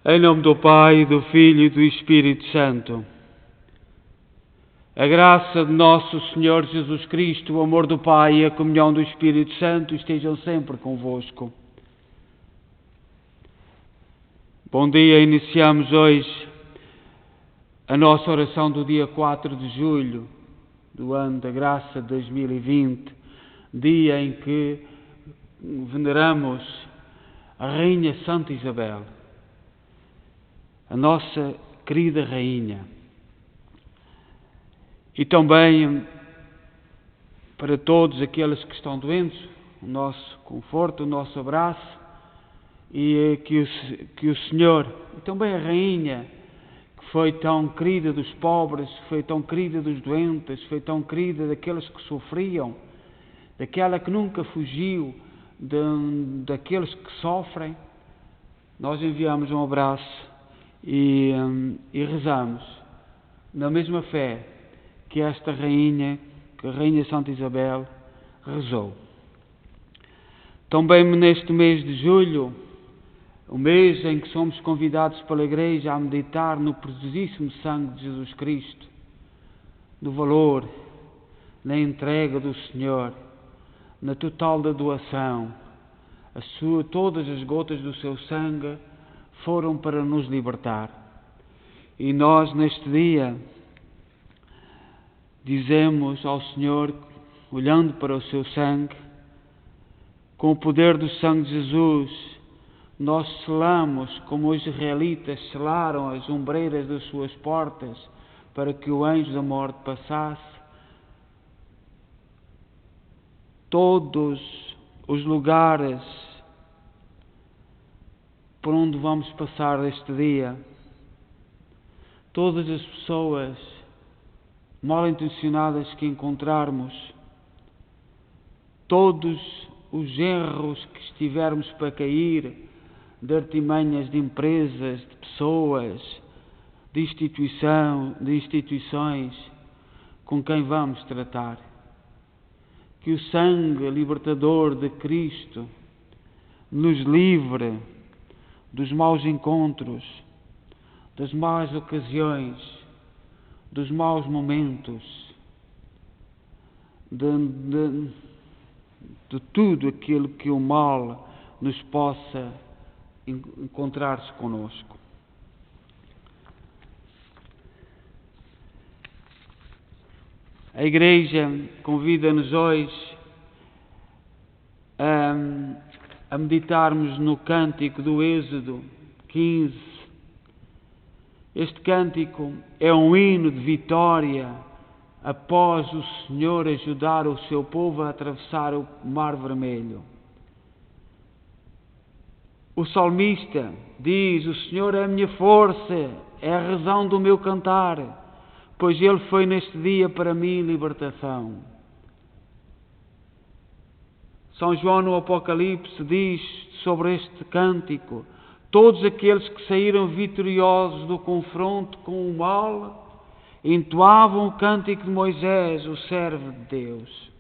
Em nome do Pai, do Filho e do Espírito Santo. A graça de nosso Senhor Jesus Cristo, o amor do Pai e a comunhão do Espírito Santo estejam sempre convosco. Bom dia, iniciamos hoje a nossa oração do dia 4 de julho do ano da graça de 2020, dia em que veneramos a Rainha Santa Isabel, a nossa querida Rainha. E também para todos aqueles que estão doentes, o nosso conforto, o nosso abraço, e que o Senhor, e também a Rainha, que foi tão querida dos pobres, foi tão querida dos doentes, foi tão querida daqueles que sofriam, daquela que nunca fugiu daqueles que sofrem, nós enviamos um abraço e rezamos na mesma fé que esta Rainha, que a Rainha Santa Isabel rezou. Também neste mês de julho, o mês em que somos convidados pela Igreja a meditar no preciosíssimo sangue de Jesus Cristo, no valor, na entrega do Senhor, na total da doação, todas as gotas do seu sangue foram para nos libertar. E nós, neste dia, dizemos ao Senhor, olhando para o seu sangue, com o poder do sangue de Jesus, nós selamos, como os israelitas selaram as ombreiras das suas portas, para que o anjo da morte passasse, todos os lugares por onde vamos passar este dia, todas as pessoas mal intencionadas que encontrarmos, todos os erros que estivermos para cair, de artimanhas de empresas, de pessoas, de instituições com quem vamos tratar. Que o sangue libertador de Cristo nos livre dos maus encontros, das más ocasiões, dos maus momentos, de tudo aquilo que o mal nos possa encontrar-se conosco. A Igreja convida-nos hoje a meditarmos no cântico do Êxodo 15. Este cântico é um hino de vitória após o Senhor ajudar o seu povo a atravessar o Mar Vermelho. O salmista diz: o Senhor é a minha força, é a razão do meu cantar, pois Ele foi neste dia para mim libertação. São João no Apocalipse diz sobre este cântico: todos aqueles que saíram vitoriosos do confronto com o mal entoavam o cântico de Moisés, o servo de Deus.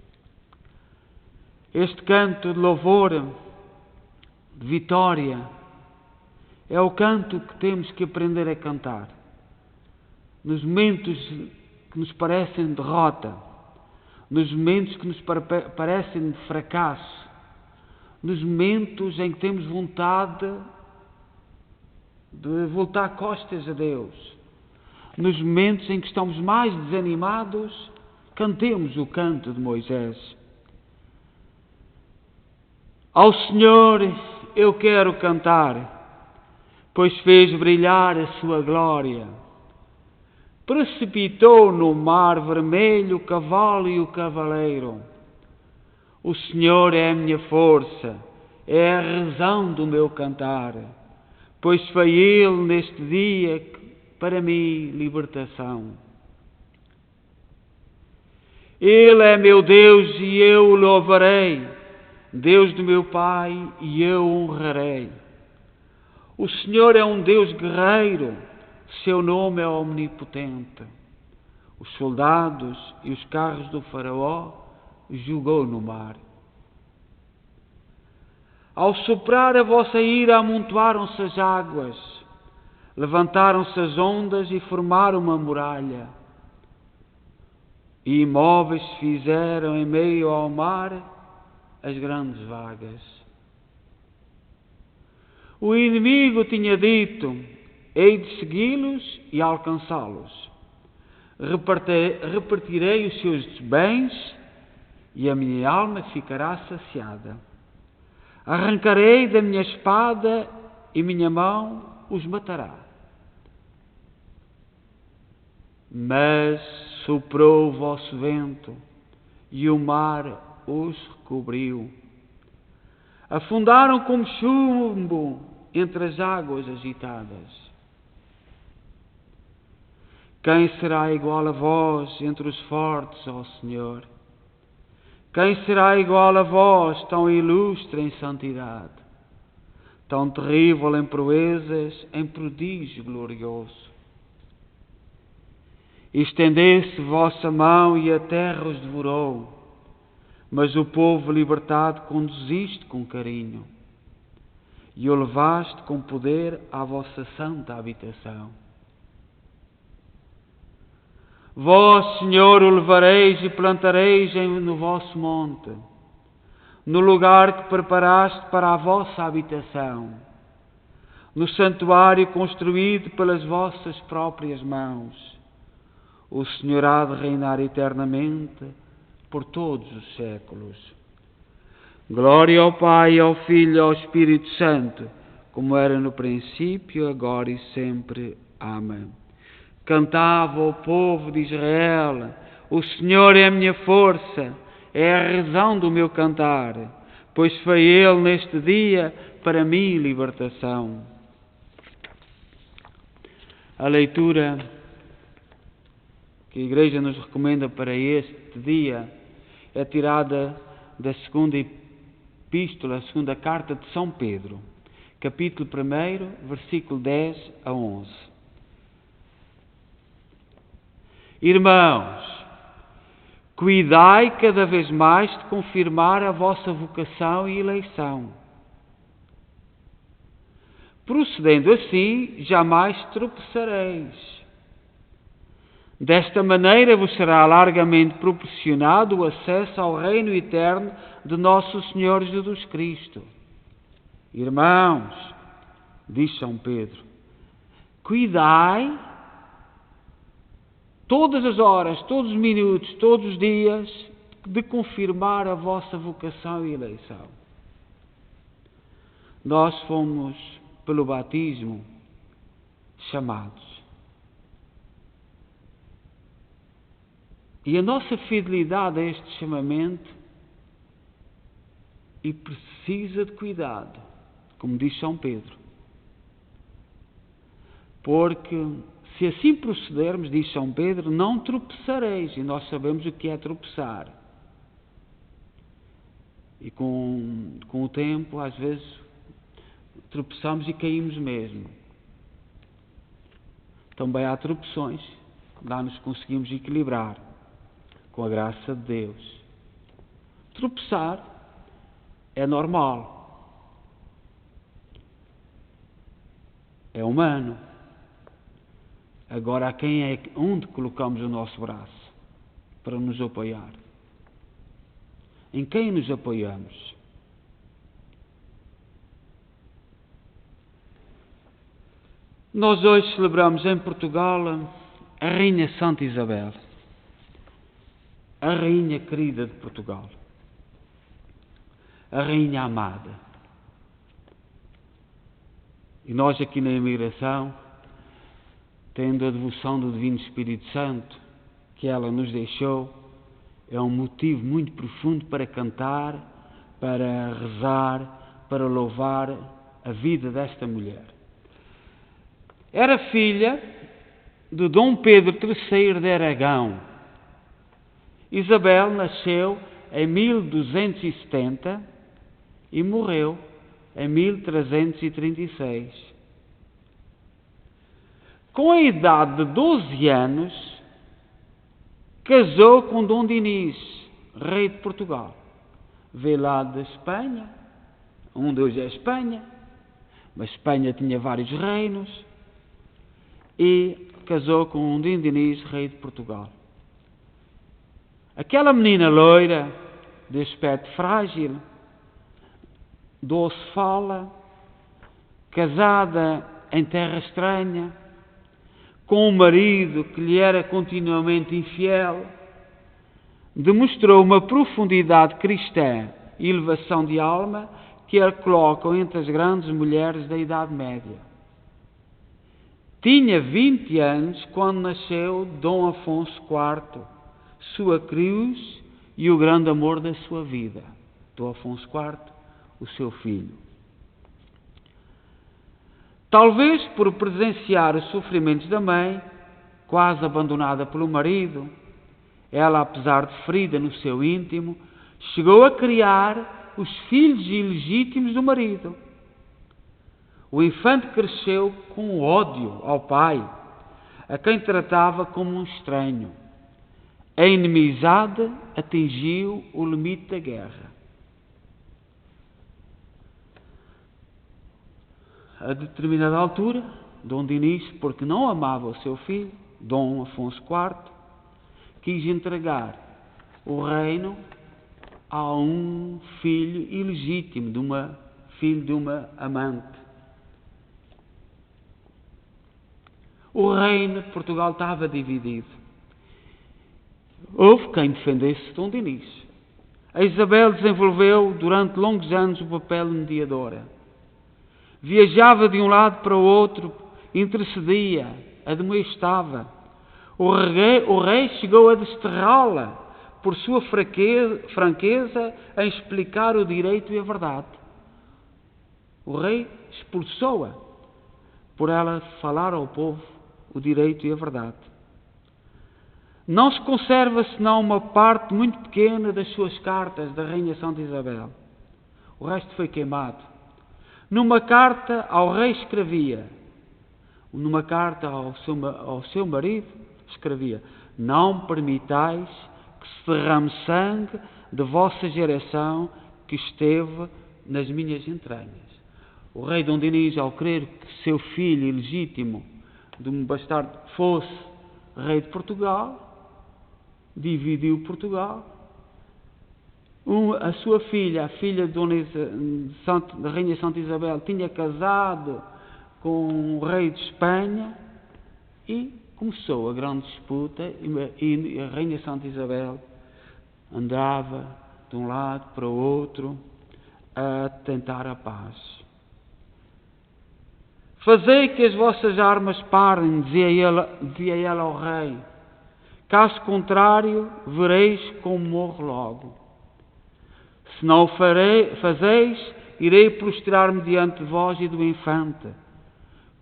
Este canto de louvor, de vitória, é o canto que temos que aprender a cantar. Nos momentos que nos parecem derrota, nos momentos que nos parecem de fracasso, nos momentos em que temos vontade de voltar costas a Deus, nos momentos em que estamos mais desanimados, cantemos o canto de Moisés. Ao Senhor eu quero cantar, pois fez brilhar a sua glória. Precipitou no mar vermelho o cavalo e o cavaleiro. O Senhor é a minha força, é a razão do meu cantar, pois foi Ele neste dia para mim libertação. Ele é meu Deus e eu o louvarei, Deus do meu Pai e eu o honrarei. O Senhor é um Deus guerreiro, seu nome é omnipotente. Os soldados e os carros do faraó jogou no mar. Ao soprar a vossa ira, amontoaram-se as águas. Levantaram-se as ondas e formaram uma muralha. E imóveis se fizeram em meio ao mar as grandes vagas. O inimigo tinha dito: hei de segui-los e alcançá-los. Repartirei os seus bens e a minha alma ficará saciada. Arrancarei da minha espada e minha mão os matará. Mas soprou o vosso vento e o mar os recobriu. Afundaram como chumbo entre as águas agitadas. Quem será igual a vós entre os fortes, ó Senhor? Quem será igual a vós, tão ilustre em santidade, tão terrível em proezas, em prodígio glorioso? Estendeste vossa mão e a terra os devorou, mas o povo libertado conduziste com carinho e o levaste com poder à vossa santa habitação. Vós, Senhor, o levareis e plantareis no vosso monte, no lugar que preparaste para a vossa habitação, no santuário construído pelas vossas próprias mãos. O Senhor há de reinar eternamente por todos os séculos. Glória ao Pai, ao Filho e ao Espírito Santo, como era no princípio, agora e sempre. Amém. Cantava o povo de Israel: o Senhor é a minha força, é a razão do meu cantar, pois foi Ele neste dia para mim libertação. A leitura que a Igreja nos recomenda para este dia é tirada da segunda epístola, a segunda carta de São Pedro, capítulo 1, versículo 10 a 11. Irmãos, cuidai cada vez mais de confirmar a vossa vocação e eleição. Procedendo assim, jamais tropeçareis. Desta maneira vos será largamente proporcionado o acesso ao reino eterno de nosso Senhor Jesus Cristo. Irmãos, diz São Pedro, cuidai todas as horas, todos os minutos, todos os dias, de confirmar a vossa vocação e eleição. Nós fomos, pelo batismo, chamados. E a nossa fidelidade a este chamamento e precisa de cuidado, como diz São Pedro. Porque se assim procedermos, diz São Pedro, não tropeçareis. E nós sabemos o que é tropeçar. E com o tempo, às vezes, tropeçamos e caímos mesmo. Também há tropeções, lá nos conseguimos equilibrar, com a graça de Deus. Tropeçar é normal. É humano. Agora, onde colocamos o nosso braço para nos apoiar? Em quem nos apoiamos? Nós hoje celebramos em Portugal a Rainha Santa Isabel, a Rainha querida de Portugal, a Rainha amada. E nós aqui na imigração, tendo a devoção do Divino Espírito Santo que ela nos deixou, é um motivo muito profundo para cantar, para rezar, para louvar a vida desta mulher. Era filha de Dom Pedro III de Aragão. Isabel nasceu em 1270 e morreu em 1336. Com a idade de 12 anos, casou com Dom Dinis, rei de Portugal. Veio lá da Espanha, onde hoje é Espanha, mas Espanha tinha vários reinos, e casou com um Dom Dinis, rei de Portugal. Aquela menina loira, de aspecto frágil, doce fala, casada em terra estranha, com um marido que lhe era continuamente infiel, demonstrou uma profundidade cristã e elevação de alma que a colocam entre as grandes mulheres da Idade Média. Tinha 20 anos quando nasceu Dom Afonso IV, sua cruz e o grande amor da sua vida. Dom Afonso IV, o seu filho. Talvez por presenciar os sofrimentos da mãe, quase abandonada pelo marido, ela, apesar de ferida no seu íntimo, chegou a criar os filhos ilegítimos do marido. O infante cresceu com ódio ao pai, a quem tratava como um estranho. A inimizade atingiu o limite da guerra. A determinada altura, Dom Dinis, porque não amava o seu filho, Dom Afonso IV, quis entregar o reino a um filho ilegítimo, filho de uma amante. O reino de Portugal estava dividido. Houve quem defendesse Dom Dinis. A Isabel desenvolveu durante longos anos o papel de mediadora. Viajava de um lado para o outro, intercedia, admoestava. O rei chegou a desterrá-la por sua franqueza em explicar o direito e a verdade. O rei expulsou-a por ela falar ao povo o direito e a verdade. Não se conserva senão uma parte muito pequena das suas cartas da Rainha Santa Isabel. O resto foi queimado. Numa carta ao rei escrevia, numa carta ao seu marido escrevia: não permitais que se derrame sangue de vossa geração que esteve nas minhas entranhas. O rei Dom Dinis, ao querer que seu filho ilegítimo de um bastardo fosse rei de Portugal, dividiu Portugal. A sua filha, a filha da Rainha Santa Isabel, tinha casado com o rei de Espanha e começou a grande disputa e a Rainha Santa Isabel andava de um lado para o outro a tentar a paz. Fazei que as vossas armas parem, dizia ela ao rei. Caso contrário, vereis como morro logo. Se não o fazeis, irei prostrar-me diante de vós e do infante.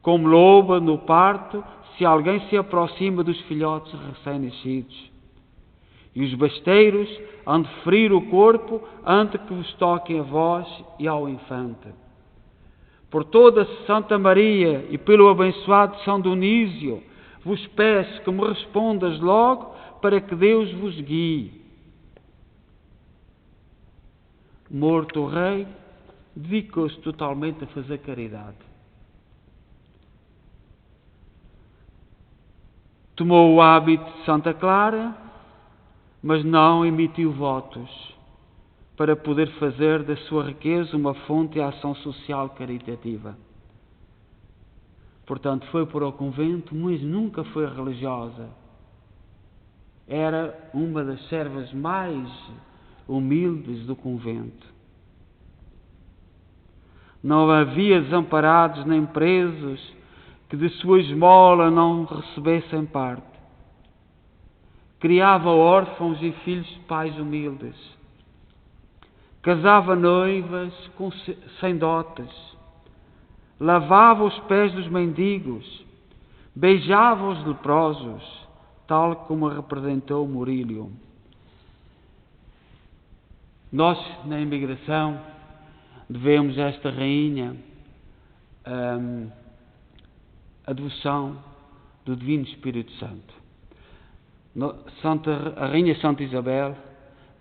Como loba no parto, se alguém se aproxima dos filhotes recém-nascidos. E os basteiros hão de ferir o corpo antes que vos toquem a vós e ao infante. Por toda Santa Maria e pelo abençoado São Dionísio, vos peço que me respondas logo para que Deus vos guie. Morto o rei, dedicou-se totalmente a fazer caridade. Tomou o hábito de Santa Clara, mas não emitiu votos para poder fazer da sua riqueza uma fonte de ação social caritativa. Portanto, foi para o convento, mas nunca foi religiosa. Era uma das servas mais humildes do convento. Não havia desamparados nem presos que de sua esmola não recebessem parte. Criava órfãos e filhos de pais humildes. Casava noivas sem dotes. Lavava os pés dos mendigos. Beijava os leprosos, tal como representou Murílio. Nós, na imigração, devemos a esta rainha a devoção do Divino Espírito Santo. A Rainha Santa Isabel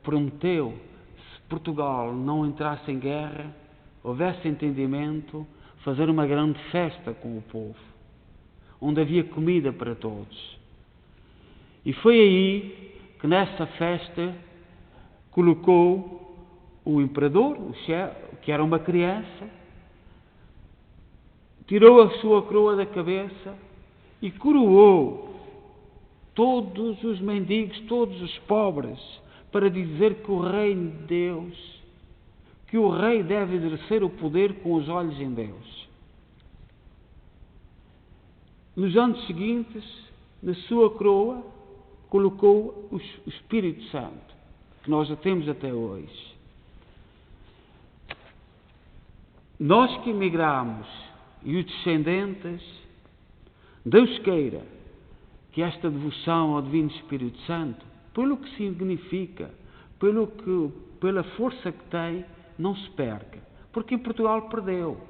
prometeu, se Portugal não entrasse em guerra, houvesse entendimento, fazer uma grande festa com o povo, onde havia comida para todos. E foi aí que nessa festa colocou o imperador, o chefe, que era uma criança, tirou a sua coroa da cabeça e coroou todos os mendigos, todos os pobres, para dizer que o reino de Deus, que o rei deve exercer o poder com os olhos em Deus. Nos anos seguintes, na sua coroa, colocou o Espírito Santo, que nós já temos até hoje. Nós que emigramos e os descendentes, Deus queira que esta devoção ao Divino Espírito Santo, pelo que significa, pela força que tem, não se perca. Porque em Portugal perdeu.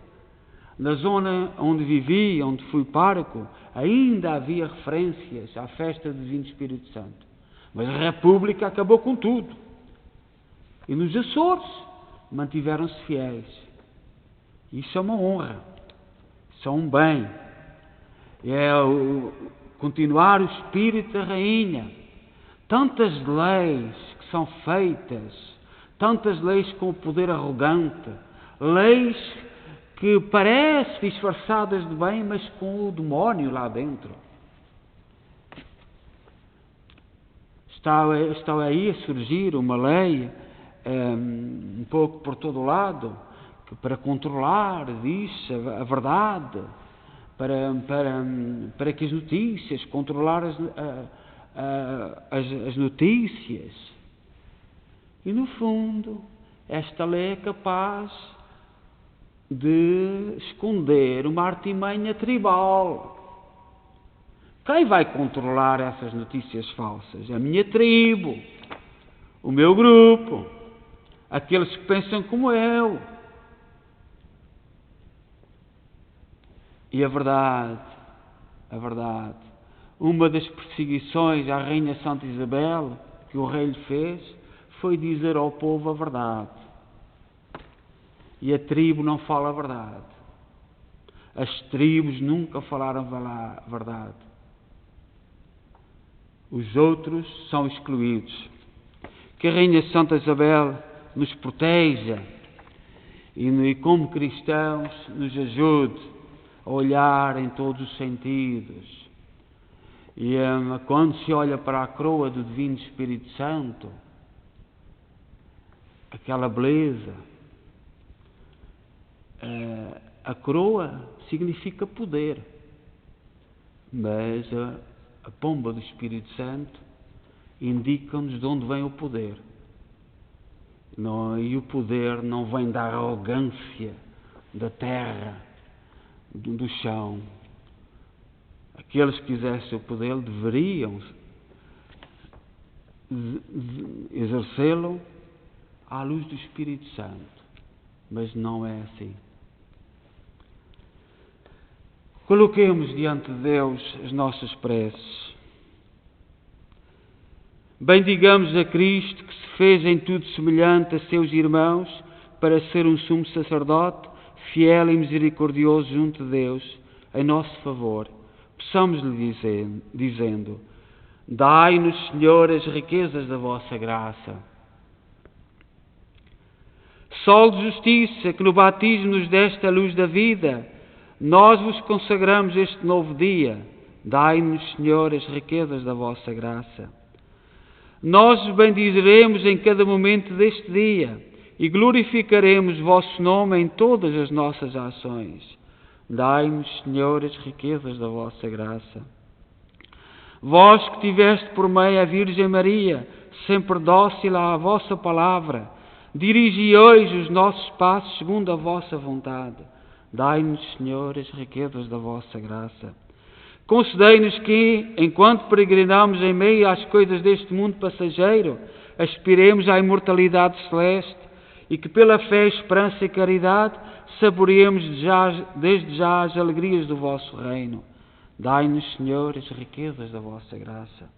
Na zona onde vivi, onde fui pároco, ainda havia referências à festa do Divino Espírito Santo. Mas a República acabou com tudo. E nos Açores mantiveram-se fiéis. Isso é uma honra. Isso é um bem. É continuar o espírito da rainha. Tantas leis que são feitas, tantas leis com o poder arrogante, leis que parecem disfarçadas de bem, mas com o demónio lá dentro. Está aí a surgir uma lei um pouco por todo o lado, que para controlar, diz a verdade, para que as notícias, controlar as notícias. E no fundo, esta lei é capaz de esconder uma artimanha tribal. Quem vai controlar essas notícias falsas? A minha tribo, o meu grupo, aqueles que pensam como eu. E a verdade, uma das perseguições à Rainha Santa Isabel que o rei lhe fez foi dizer ao povo a verdade. E a tribo não fala a verdade. As tribos nunca falaram a verdade. Os outros são excluídos. Que a Rainha Santa Isabel nos proteja e como cristãos nos ajude a olhar em todos os sentidos. E quando se olha para a coroa do Divino Espírito Santo, aquela beleza, a coroa significa poder, mas a pomba do Espírito Santo indica-nos de onde vem o poder. E o poder não vem da arrogância da terra, do chão. Aqueles que quisessem o poder deveriam exercê-lo à luz do Espírito Santo, mas não é assim. Coloquemos diante de Deus as nossas preces. Bendigamos a Cristo, que se fez em tudo semelhante a seus irmãos, para ser um sumo sacerdote, fiel e misericordioso junto de Deus, em nosso favor. Possamos-lhe dizendo: dai-nos, Senhor, as riquezas da vossa graça. Sol de justiça, que no batismo nos deste a luz da vida, nós vos consagramos este novo dia. Dai-nos, Senhor, as riquezas da vossa graça. Nós os bendiremos em cada momento deste dia e glorificaremos vosso nome em todas as nossas ações. Dai-nos, Senhor, as riquezas da vossa graça. Vós que tiveste por meio a Virgem Maria, sempre dócil à vossa palavra, dirigi hoje os nossos passos segundo a vossa vontade. Dai-nos, Senhor, as riquezas da vossa graça. Concedei-nos que, enquanto peregrinamos em meio às coisas deste mundo passageiro, aspiremos à imortalidade celeste e que pela fé, esperança e caridade saboreemos desde já as alegrias do vosso reino. Dai-nos, Senhor, as riquezas da vossa graça.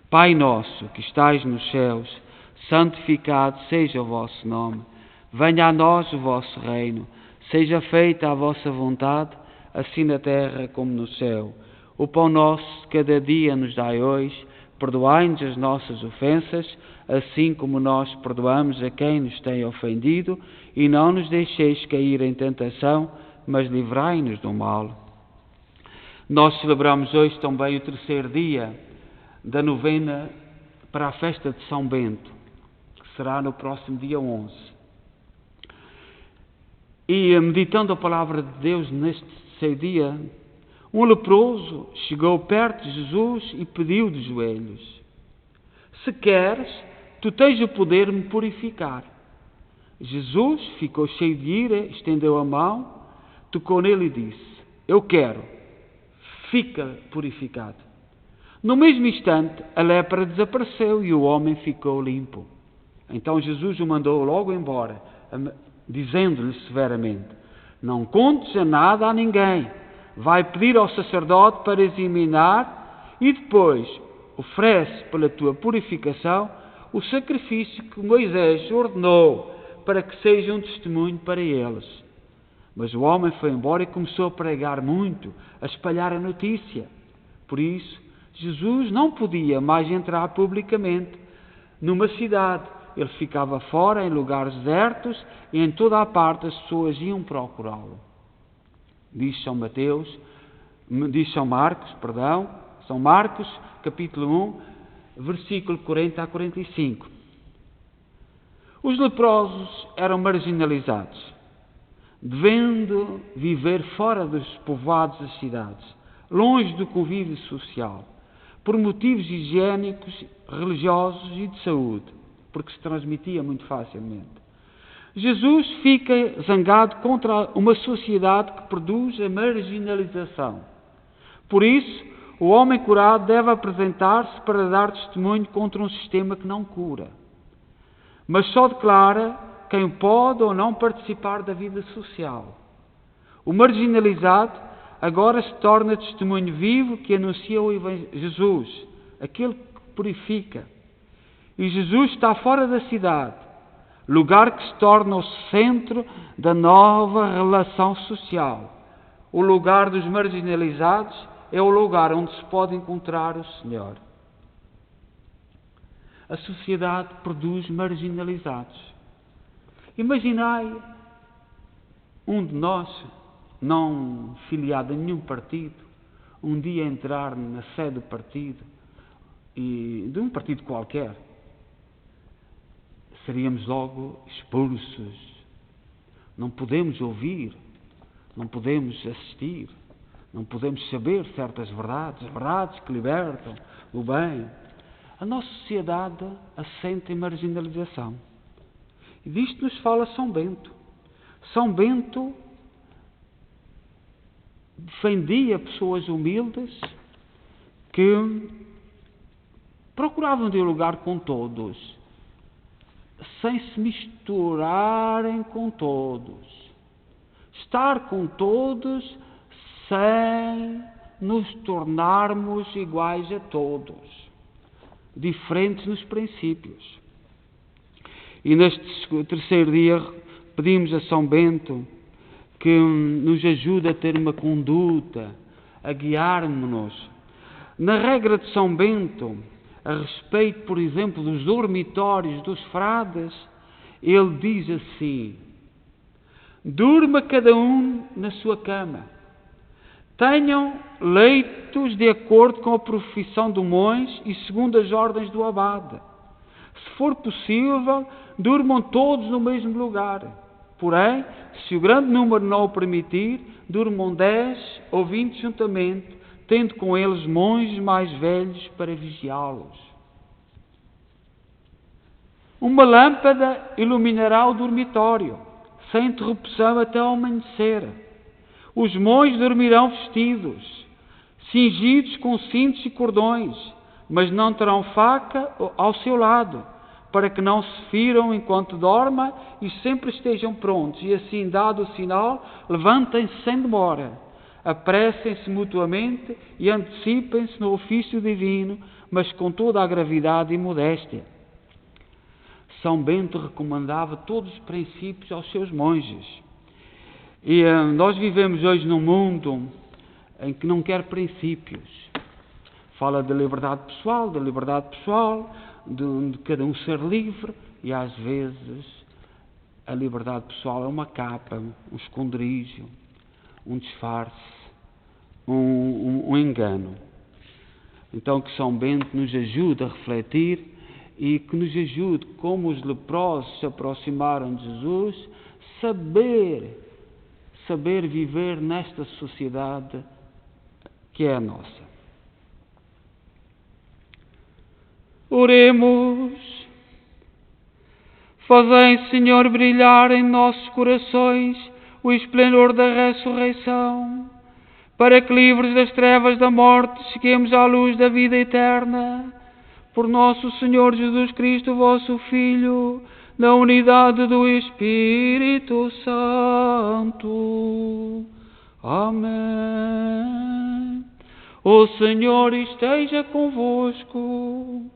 Pai nosso, que estais nos céus, santificado seja o vosso nome. Venha a nós o vosso reino. Seja feita a vossa vontade, assim na terra como no céu. O pão nosso cada dia nos dai hoje, perdoai-nos as nossas ofensas, assim como nós perdoamos a quem nos tem ofendido, e não nos deixeis cair em tentação, mas livrai-nos do mal. Nós celebramos hoje também o terceiro dia da novena para a festa de São Bento, que será no próximo dia 11. E meditando a palavra de Deus neste terceiro dia, um leproso chegou perto de Jesus e pediu de joelhos: se queres, tu tens o poder de me purificar. Jesus ficou cheio de ira, estendeu a mão, tocou nele e disse: eu quero, fica purificado. No mesmo instante, a lepra desapareceu e o homem ficou limpo. Então Jesus o mandou logo embora, dizendo-lhe severamente: não contes a nada a ninguém. Vai pedir ao sacerdote para examinar e depois oferece pela tua purificação o sacrifício que Moisés ordenou para que seja um testemunho para eles. Mas o homem foi embora e começou a pregar muito, a espalhar a notícia. Por isso, Jesus não podia mais entrar publicamente numa cidade. Ele ficava fora, em lugares desertos, e em toda a parte as pessoas iam procurá-lo. Diz São Marcos, capítulo 1, versículo 40 a 45. Os leprosos eram marginalizados, devendo viver fora dos povoados das cidades, longe do convívio social, por motivos higiênicos, religiosos e de saúde, porque se transmitia muito facilmente. Jesus fica zangado contra uma sociedade que produz a marginalização. Por isso, o homem curado deve apresentar-se para dar testemunho contra um sistema que não cura, mas só declara quem pode ou não participar da vida social. O marginalizado agora se torna testemunho vivo que anuncia o Jesus, aquele que purifica. E Jesus está fora da cidade, lugar que se torna o centro da nova relação social. O lugar dos marginalizados é o lugar onde se pode encontrar o Senhor. A sociedade produz marginalizados. Imaginai um de nós, não filiado a nenhum partido, um dia entrar na sede do partido, e de um partido qualquer. Seríamos logo expulsos. Não podemos ouvir, não podemos assistir, não podemos saber certas verdades que libertam o bem. A nossa sociedade assenta em marginalização. E disto nos fala São Bento. São Bento defendia pessoas humildes que procuravam dialogar com todos, sem se misturarem com todos, estar com todos sem nos tornarmos iguais a todos, diferentes nos princípios. E neste terceiro dia pedimos a São Bento que nos ajude a ter uma conduta, a guiarmos-nos. Na regra de São Bento, a respeito, por exemplo, dos dormitórios dos frades, ele diz assim: durma cada um na sua cama. Tenham leitos de acordo com a profissão do monge e segundo as ordens do abade. Se for possível, durmam todos no mesmo lugar. Porém, se o grande número não o permitir, durmam 10 ou 20 juntamente, tendo com eles monges mais velhos para vigiá-los. Uma lâmpada iluminará o dormitório, sem interrupção até ao amanhecer. Os monges dormirão vestidos, cingidos com cintos e cordões, mas não terão faca ao seu lado, para que não se firam enquanto dorma e sempre estejam prontos. E assim, dado o sinal, levantem-se sem demora, apressem-se mutuamente e antecipem-se no ofício divino, mas com toda a gravidade e modéstia. São Bento recomendava todos os princípios aos seus monges. E nós vivemos hoje num mundo em que não quer princípios. Fala da liberdade pessoal, de cada um ser livre, e às vezes a liberdade pessoal é uma capa, um esconderijo, um disfarce, um engano. Então que São Bento nos ajude a refletir e que nos ajude, como os leprosos se aproximaram de Jesus, saber viver nesta sociedade que é a nossa. Oremos. Fazei, Senhor, brilhar em nossos corações o esplendor da ressurreição, para que, livres das trevas da morte, cheguemos à luz da vida eterna. Por nosso Senhor Jesus Cristo, vosso Filho, na unidade do Espírito Santo. Amém. O Senhor esteja convosco.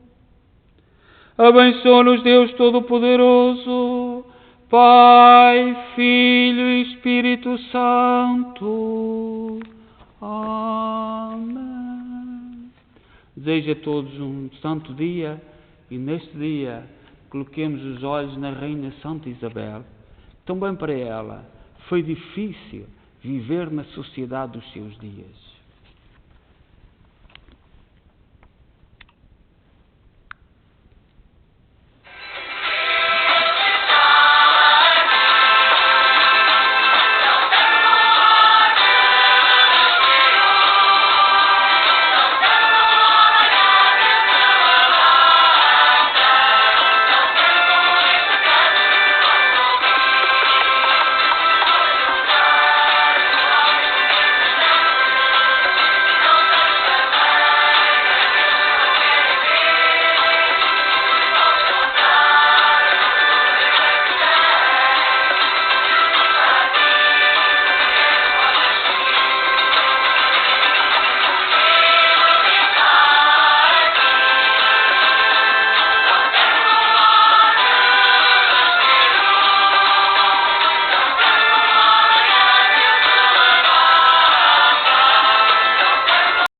Abençoe-nos Deus Todo-Poderoso, Pai, Filho e Espírito Santo. Amém. Desejo a todos um santo dia e neste dia coloquemos os olhos na Rainha Santa Isabel. Também para ela foi difícil viver na sociedade dos seus dias.